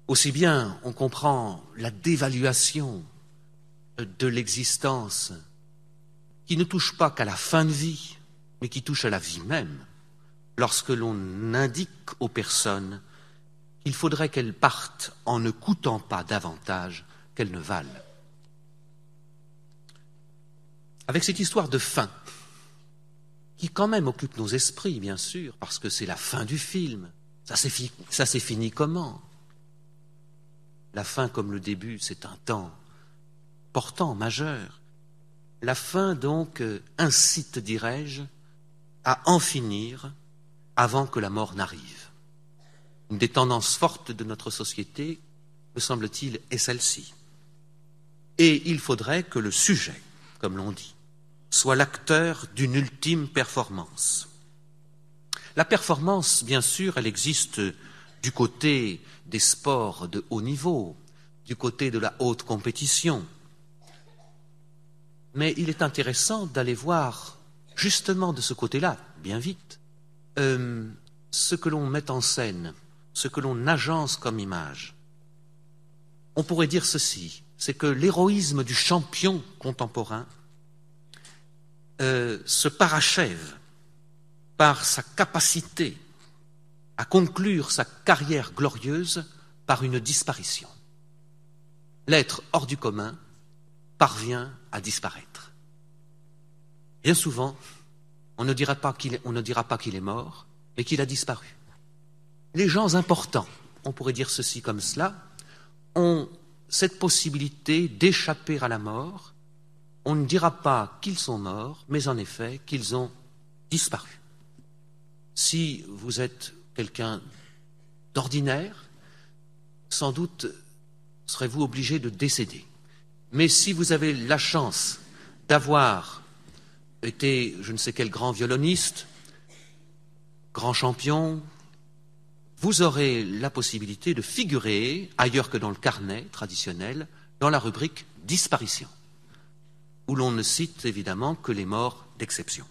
Aussi bien on comprend la dévaluation de l'existence qui ne touche pas qu'à la fin de vie, mais qui touche à la vie même, lorsque l'on indique aux personnes qu'il faudrait qu'elles partent en ne coûtant pas davantage qu'elles ne valent. Avec cette histoire de fin, qui quand même occupe nos esprits, bien sûr, parce que c'est la fin du film, ça s'est fini comment? La fin comme le début, c'est un temps important, majeur. La fin, donc, incite, dirais-je, à en finir avant que la mort n'arrive. Une des tendances fortes de notre société, me semble-t-il, est celle-ci. Et il faudrait que le sujet, comme l'on dit, soit l'acteur d'une ultime performance. La performance, bien sûr, elle existe du côté des sports de haut niveau, du côté de la haute compétition. Mais il est intéressant d'aller voir, justement de ce côté-là, bien vite, ce que l'on met en scène, ce que l'on agence comme image. On pourrait dire ceci, c'est que l'héroïsme du champion contemporain se parachève par sa capacité à conclure sa carrière glorieuse par une disparition. L'être hors du commun parvient à disparaître. Bien souvent, on ne dira pas qu'il est mort, mais qu'il a disparu. Les gens importants, on pourrait dire ceci comme cela, ont cette possibilité d'échapper à la mort. On ne dira pas qu'ils sont morts, mais en effet qu'ils ont disparu. Si vous êtes quelqu'un d'ordinaire, sans doute serez-vous obligé de décéder. Mais si vous avez la chance d'avoir été je ne sais quel grand violoniste, grand champion, vous aurez la possibilité de figurer, ailleurs que dans le carnet traditionnel, dans la rubrique « disparition », où l'on ne cite évidemment que les morts d'exception.